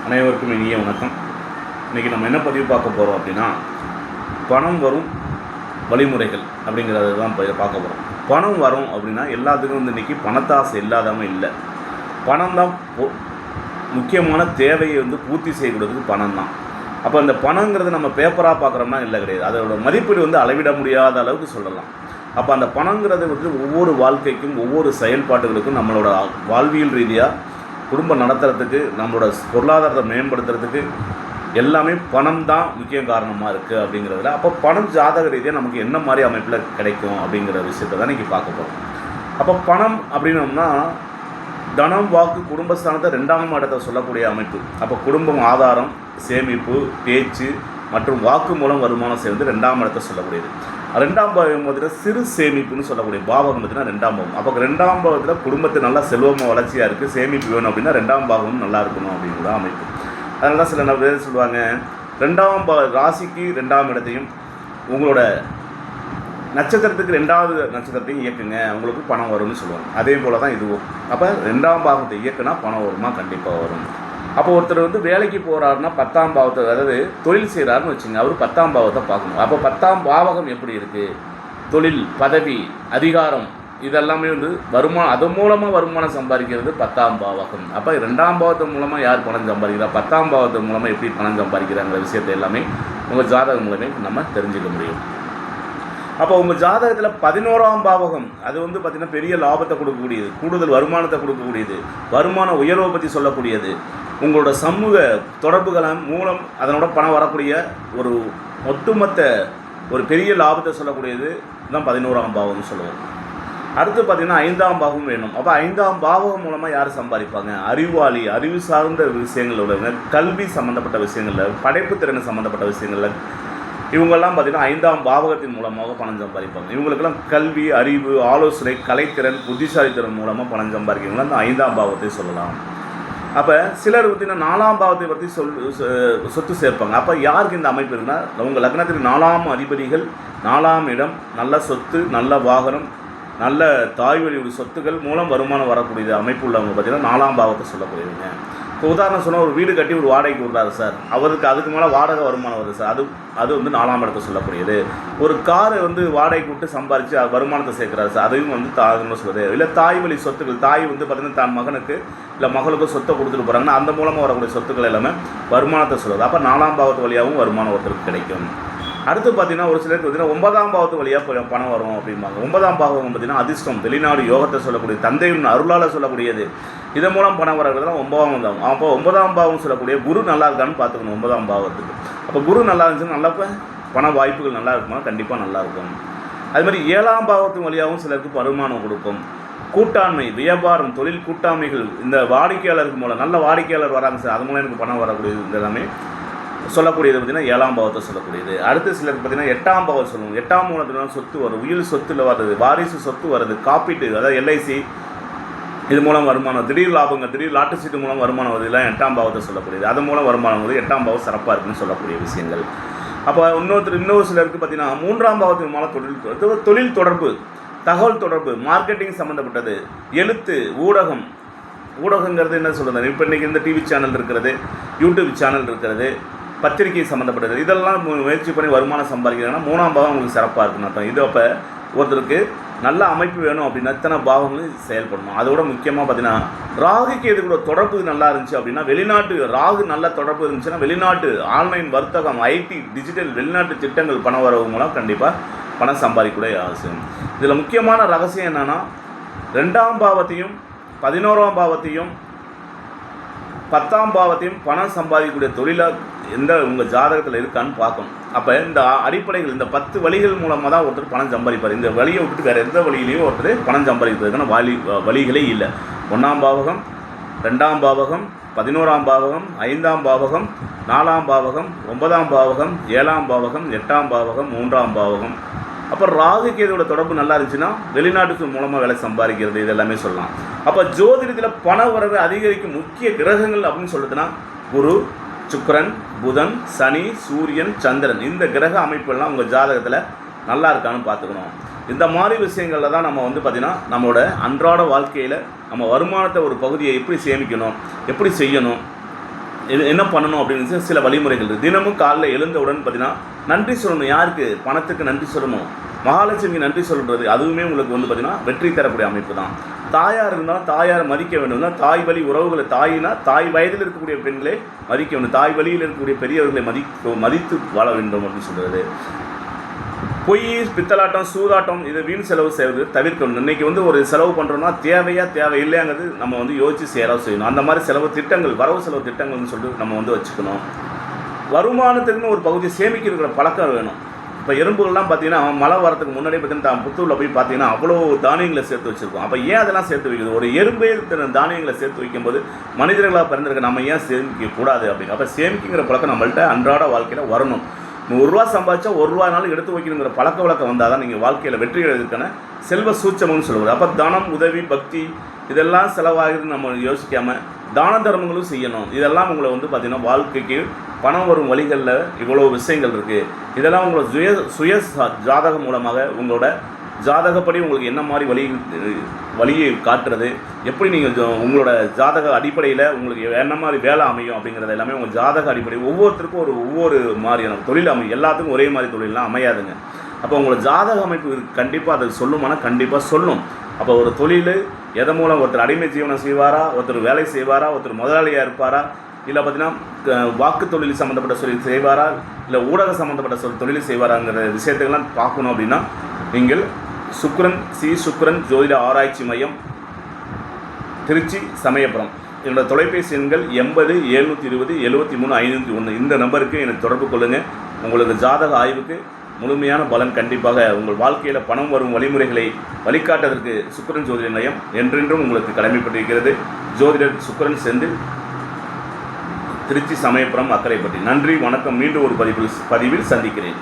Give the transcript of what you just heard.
அனைவருக்கும் இனிய வணக்கம். இன்றைக்கி நம்ம என்ன பதிவு பார்க்க போகிறோம் அப்படின்னா, பணம் வரும் வழிமுறைகள் அப்படிங்கிறத தான் பார்க்க போகிறோம். பணம் வரும் அப்படின்னா எல்லாத்துக்கும் இன்றைக்கி பணத்தாசை இல்லாதவங்க இல்லை. பணம் தான் முக்கியமான தேவையை பூர்த்தி செய்யக்கூடியதுக்கு பணம் தான். அப்போ அந்த பணங்கிறது நம்ம பேப்பராக பார்க்குறோம்னா இல்லை கிடையாது. அதோட மதிப்பீடு அளவிட முடியாத அளவுக்கு சொல்லலாம். அப்போ அந்த பணங்கிறது ஒவ்வொரு வாழ்க்கைக்கும் ஒவ்வொரு செயல்பாடுகளுக்கும் நம்மளோட வாழ்வியல் ரீதியாக குடும்பம் நடத்துறதுக்கு, நம்மளோட பொருளாதாரத்தை மேம்படுத்துறதுக்கு எல்லாமே பணம் தான் முக்கிய காரணமாக இருக்குது அப்படிங்கிறதுல. அப்போ பணம் ஜாதக ரீதியாக நமக்கு என்ன மாதிரி அமைப்பில் கிடைக்கும் அப்படிங்கிற விஷயத்தை தான் இன்றைக்கி பார்க்க போகிறோம். அப்போ பணம் அப்படின்னோம்னா தனம், வாக்கு, குடும்பஸ்தானத்தை 2ஆம் இடத்தை சொல்லக்கூடிய அமைப்பு. அப்போ குடும்பம், ஆதாரம், சேமிப்பு, பேச்சு மற்றும் வாக்கு மூலம் வருமானம் சேர்ந்து 2ஆம் இடத்தை சொல்லக்கூடியது. 2ஆம் பாவம் பார்த்தீங்கன்னா சிறு சேமிப்புன்னு சொல்லக்கூடிய பாவகம் பார்த்தீங்கன்னா 2ஆம் பாவம். அப்போ 2ஆம் பாவத்தில் குடும்பத்தை நல்லா செல்வமாக வளர்ச்சியாக இருக்குது, சேமிப்பு வேணும் அப்படின்னா 2ஆம் பாவமும் நல்லா இருக்கணும் அப்படிங்கிற அமைப்பு. அதனால தான் சில பேர் சொல்லுவாங்க, 2ஆம் ராசிக்கு 2ஆம் இடத்தையும் உங்களோட நட்சத்திரத்துக்கு 2வது நட்சத்திரத்தையும் இயக்குங்க, உங்களுக்கு பணம் வரும்னு சொல்லுவாங்க. அதே போல் தான் இதுவும். அப்போ 2ஆம் பாவத்தை இயக்குனா பணம் வருமா? கண்டிப்பாக வரும். அப்போ ஒருத்தர் வேலைக்கு போகிறாருன்னா 10ஆம் பாவத்தை, அதாவது தொழில் செய்கிறாருன்னு வச்சுங்க, அவர் 10ஆம் பாவத்தை பார்க்கணும். அப்போ 10ஆம் பாவகம் எப்படி இருக்குது? தொழில், பதவி, அதிகாரம் இதெல்லாமே வருமானம், அது மூலமாக வருமானம் சம்பாதிக்கிறது 10ஆம் பாவகம். அப்போ 2ஆம் பாவத்து மூலமாக யார் பணம் சம்பாதிக்கிறா, 10ஆம் பாவத்து மூலமாக எப்படி பணம் சம்பாதிக்கிறாங்கிற விஷயத்தை எல்லாமே உங்கள் ஜாதகம் மூலமே நம்ம தெரிஞ்சுக்க முடியும். அப்போ உங்கள் ஜாதகத்தில் 11ஆம் பாவகம் அது பார்த்திங்கன்னா பெரிய லாபத்தை கொடுக்கக்கூடியது, கூடுதல் வருமானத்தை கொடுக்கக்கூடியது, வருமான உயர்வை பற்றி சொல்லக்கூடியது, உங்களோட சமூக தொடர்புகளின் மூலம் அதனோட பணம் வரக்கூடிய ஒரு ஒட்டுமொத்த ஒரு பெரிய லாபத்தை சொல்லக்கூடியது தான் 11ஆம் பாவம்னு சொல்லுவோம். அடுத்து பார்த்திங்கன்னா 5ஆம் பாவம் வேணும். அப்போ 5ஆம் பாவகம் மூலமாக யார் சம்பாதிப்பாங்க? அறிவாளி, அறிவு சார்ந்த விஷயங்கள் உள்ளவங்க, கல்வி சம்மந்தப்பட்ட விஷயங்களில், படைப்பு திறன் சம்மந்தப்பட்ட விஷயங்களில் இவங்கெல்லாம் பார்த்திங்கன்னா 5ஆம் பாவகத்தின் மூலமாக பணம் சம்பாதிப்பாங்க. இவங்களுக்கெல்லாம் கல்வி, அறிவு, ஆலோசனை, கலைத்திறன், புத்திசாலித்திறன் மூலமாக பணம் சம்பாதிக்கிறவங்க அந்த 5ஆம் பாவத்தை சொல்லலாம். அப்போ சிலர் பார்த்திங்கன்னா 4ஆம் பாவத்தை பற்றி சொத்து சேர்ப்பாங்க. அப்போ யாருக்கு இந்த அமைப்பு இருக்குன்னா, உங்கள் லக்னத்துக்கு 4ஆம் அதிபதிகள் 4ஆம் இடம், நல்ல சொத்து, நல்ல வாகனம், நல்ல தாய் வழி சொத்துக்கள் மூலம் வருமானம் வரக்கூடிய அமைப்பு உள்ளவங்க பார்த்திங்கன்னா 4ஆம் பாவத்தை சொல்லக்கூடியவங்க. இப்போ உதாரணம் சொன்னால், ஒரு வீடு கட்டி ஒரு வாடகைக்கு விடுறாரு சார், அவருக்கு அதுக்கு மேலே வாடகை வருமானம் வருது சார், அது 4ஆம் இடத்தை சொல்லக்கூடியது. ஒரு காரை வாடகைக்கு விட்டு சம்பாரித்து வருமானத்தை சேர்க்குறாரு சார், அதையும் தாழ்னு சொல்லுது. இல்லை தாய் வழி சொத்துக்கள், தாய் பார்த்திங்கன்னா தான் மகனுக்கு இல்லை மகளுக்கு சொத்தை கொடுத்துட்டு போகிறாங்கன்னா அந்த மூலமாக வரக்கூடிய சொத்துக்கள் எல்லாமே வருமானத்தை சொல்லுது. அப்போ 4ஆம் பாவத்து வழியாகவும் வருமானம் ஒருத்தருக்கு கிடைக்கும். அடுத்து பார்த்திங்கன்னா ஒரு சிலருக்கு 9ஆம் பாவத்து வழியாக பணம் வரும் அப்படிம்பாங்க. 9ஆம் பாவம் பார்த்திங்கன்னா அதிர்ஷ்டம், வெளிநாடு யோகத்தை சொல்லக்கூடிய, தந்தையின் அருளால் சொல்லக்கூடியது, இதன் மூலம் பணம் வரதுலாம் 9ஆம் பாவம். அப்போ 9ஆம் பாவம் சொல்லக்கூடிய குரு நல்லா இருக்கான்னு பார்த்துக்கணும் 9ஆம் பாவத்துக்கு. அப்போ குரு நல்லா இருந்துச்சுன்னா நல்லா பண வாய்ப்புகள் நல்லா இருக்குமா? கண்டிப்பாக நல்லா இருக்கும். அதுமாதிரி 7ஆம் பாவத்தின் வழியாகவும் சிலருக்கு வருமானம் கொடுக்கும். கூட்டாண்மை, வியாபாரம், தொழில் கூட்டாண்மைகள், இந்த வாடிக்கையாளருக்கு மூலம் நல்ல வாடிக்கையாளர் வராங்க சார், அது மூலம் எனக்கு பணம் வரக்கூடியது, இது எல்லாமே சொல்லக்கூடியது பார்த்திங்கன்னா 7ஆம் பாவத்தை சொல்லக்கூடியது. அடுத்து சிலருக்கு பார்த்திங்கன்னா 8ஆம் பாவம் சொல்லுவோம். 8ஆம் மூலத்தில் சொத்து வரும், உயிர் சொத்தில் வருது, வாரிசு சொத்து வருது, காப்பீட்டு, அதாவது எல்ஐசி, இது மூலம் வருமானம், திடீர் லாபங்கள், திடீர் லாட்டு சீட்டு மூலம் வருமானம் வருது, இல்லை 8ஆம் பாவத்தை சொல்லக்கூடியது. அது மூலம் வருமானம் வருது, 8ஆம் பாவம் சிறப்பாக இருக்குன்னு சொல்லக்கூடிய விஷயங்கள். அப்போ இன்னொரு சிலருக்கு பார்த்திங்கன்னா 3ஆம் பாவத்தின் மூலம் தொழில் தொடர்பு, தகவல் தொடர்பு, மார்க்கெட்டிங் சம்மந்தப்பட்டது, எழுத்து, ஊடகங்கிறது என்ன சொல்கிறது, இப்போ இன்றைக்கி இந்த டிவி சேனல் இருக்கிறது, யூடியூப் சேனல் இருக்கிறது, பத்திரிகை சம்மந்தப்பட்டது, இதெல்லாம் முயற்சி பண்ணி வருமானம் சம்பாதிக்கிறாங்கன்னா 3ஆம் பாவம் உங்களுக்கு சிறப்பாக இருக்குன்னு அர்த்தம். இது அப்போ ஒருத்தருக்கு நல்ல அமைப்பு வேணும் அப்படின்னா இத்தனை பாவங்களும் செயல்படணும். அதோட முக்கியமாக பார்த்திங்கன்னா ராகுக்கு இது கூட தொடர்பு நல்லா இருந்துச்சு அப்படின்னா, வெளிநாட்டு ராகு நல்ல தொடர்பு இருந்துச்சுன்னா வெளிநாட்டு ஆன்லைன் வர்த்தகம், ஐடி, டிஜிட்டல், வெளிநாட்டு திட்டங்கள் பணம் வரவு மூலம் கண்டிப்பாக பணம் சம்பாதிக்கக்கூடிய அவசியம். இதில் முக்கியமான ரகசியம் என்னென்னா, 2ஆம் பாவத்தையும் 11ஆம் பாவத்தையும் 10ஆம் பாவத்தையும் பணம் சம்பாதிக்கக்கூடிய தொழிலாக எந்த உங்கள் ஜாதகத்தில் இருக்கான்னு பார்க்கணும். அப்போ இந்த அடிப்படைகள், இந்த 10 வழிகள் மூலமாக தான் ஒருத்தர் பணம் சம்பாதிப்பார். இந்த வழியை விட்டுட்டு வேறு எந்த வழியிலையும் ஒருத்தர் பணம் சம்பாதிக்கிறதுக்கான வழிகளே இல்லை. 1ஆம் பாவகம், 2ஆம் பாவகம், 11ஆம் பாவகம், 5ஆம் பாவகம், 4ஆம் பாவகம், 9ஆம் பாவகம், 7ஆம் பாவகம், 8ஆம் பாவகம், 3ஆம் பாவகம். அப்போ ராகுக்கு இதோட தொடர்பு நல்லா இருந்துச்சுன்னா வெளிநாட்டுக்கு மூலமாக வேலை சம்பாதிக்கிறது, இதெல்லாமே சொல்லலாம். அப்போ ஜோதிடத்தில் பண வரவை அதிகரிக்கும் முக்கிய கிரகங்கள் அப்படின்னு சொல்லுதுன்னா குரு, சுக்கிரன், புதன், சனி, சூரியன், சந்திரன், இந்த கிரக அமைப்புலாம் உங்கள் ஜாதகத்தில் நல்லா இருக்கான்னு பார்த்துக்கணும். இந்த மாதிரி விஷயங்களில் தான் நம்ம பார்த்திங்கன்னா நம்மளோட அன்றாட வாழ்க்கையில் நம்ம வருமானத்தை ஒரு பகுதியை எப்படி சேமிக்கணும், எப்படி செய்யணும், இது என்ன பண்ணணும் அப்படின்னு சில வழிமுறைகள் இருக்குது. தினமும் காலைல எழுந்தவுடன் பார்த்தீங்கன்னா நன்றி சொல்லணும். யாருக்கு? பணத்துக்கு நன்றி சொல்லணும். மகாலட்சுமிக்கு நன்றி சொல்கிறது அதுவுமே உங்களுக்கு வந்து பார்த்திங்கன்னா வெற்றி தரக்கூடிய அமைப்பு தான். தாயார் இருந்தால் தாயாரை மதிக்க வேண்டும்னா தாய் வழி உறவுகளை, தாயினா தாய் வயதில் இருக்கக்கூடிய பெண்களை மதிக்க வேண்டும், தாய் வழியில் இருக்கக்கூடிய பெரியவர்களை மதித்து வாழ வேண்டும் அப்படின்னு சொல்கிறது. பொய், பித்தலாட்டம், சூதாட்டம், இது வீண் செலவு செய்வது தவிர்க்கணும். இன்றைக்கி வந்து ஒரு செலவு பண்ணுறோம்னா தேவையில்லைங்கிறது நம்ம வந்து யோசித்து செய்யணும். அந்த மாதிரி செலவு திட்டங்கள், வரவு செலவு திட்டங்கள்னு சொல்லிட்டு நம்ம வந்து வச்சுக்கணும். வருமானத்துக்குன்னு ஒரு பகுதியை சேமிக்கிற பழக்கம் வேணும். இப்போ எறும்புகள்லாம் பார்த்தீங்கன்னா மழை வரத்துக்கு முன்னாடியே பார்த்தீங்கன்னா புத்தூரில் போய் பார்த்தீங்கன்னா அவ்வளோ தானியங்களை சேர்த்து வச்சுருக்கோம். அப்போ ஏன் அதெல்லாம் சேர்த்து வைக்குது? ஒரு எறும்பே தானியங்களை சேர்த்து வைக்கும்போது மனிதர்களாக பிறந்திருக்க நம்ம ஏன் சேமிக்கக்கூடாது அப்படின்னு. அப்போ சேமிக்கிற பழக்கம் நம்மள்கிட்ட அன்றாட வாழ்க்கையில் வரணும். ₹100 சம்பாதிச்சா ₹1 எடுத்து வைக்கணுங்கிற பழக்க வழக்கம் வந்தால் தான் நீங்கள் வாழ்க்கையில் வெற்றி அடைவதற்கான செல்வ சூட்சம்னு சொல்லுவது. அப்போ தனம், உதவி, பக்தி இதெல்லாம் செலவாகுதுன்னு நம்ம யோசிக்காமல் தான தர்மங்களும் செய்யணும். இதெல்லாம் உங்களை வந்து பார்த்திங்கன்னா வாழ்க்கைக்கு பணம் வரும் வழிகளில் இவ்வளோ விஷயங்கள் இருக்குது. இதெல்லாம் உங்களோட சுய ஜாதகம் மூலமாக உங்களோட ஜாதகப்படி உங்களுக்கு என்ன மாதிரி வழியை காட்டுறது, எப்படி நீங்கள் உங்களோட ஜாதக அடிப்படையில் உங்களுக்கு என்ன மாதிரி வேலை அமையும் அப்படிங்கிறது எல்லாமே உங்கள் ஜாதக அடிப்படை. ஒவ்வொருத்தருக்கும் ஒவ்வொரு மாதிரியான தொழில் அமையும். எல்லாத்துக்கும் ஒரே மாதிரி தொழிலெலாம் அமையாதுங்க. அப்போ உங்களோட ஜாதக அமைப்பு கண்டிப்பாக அதை சொல்லுமானா கண்டிப்பாக சொல்லும். அப்போ ஒரு தொழில் எதன் மூலம் ஒருத்தர் அடிமை ஜீவனம் செய்வாரா, ஒருத்தர் வேலை செய்வாரா, ஒருத்தர் முதலாளியாக இருப்பாரா, இல்லை பார்த்திங்கன்னா வாக்கு தொழில் சம்மந்தப்பட்ட தொழில் செய்வாரா, இல்லை ஊடக சம்மந்தப்பட்ட தொழில் செய்வாராங்கிற விஷயத்துக்கெல்லாம் பார்க்கணும் அப்படின்னா நீங்கள் சுக்ரன் ஜோதிட ஆராய்ச்சி மையம், திருச்சி, சமயபுரம். என்னோட தொலைபேசி எண்கள் 80 720 73 501. இந்த நம்பருக்கு எனக்கு தொடர்பு கொள்ளுங்கள். உங்களுக்கு ஜாதக ஆய்வுக்கு முழுமையான பலன் கண்டிப்பாக உங்கள் வாழ்க்கையில் பணம் வரும் வழிமுறைகளை வழிகாட்டுவதற்கு சுக்ரன் ஜோதிட நிலையம் என்றென்றும் உங்களுக்கு கடமைப்பட்டிருக்கிறது. ஜோதிடர் சுக்ரன் செந்தில், திருச்சி, சமயபுரம், அக்கரைப்பட்டி. நன்றி, வணக்கம். மீண்டும் ஒரு பதிவில் சந்திக்கிறேன்.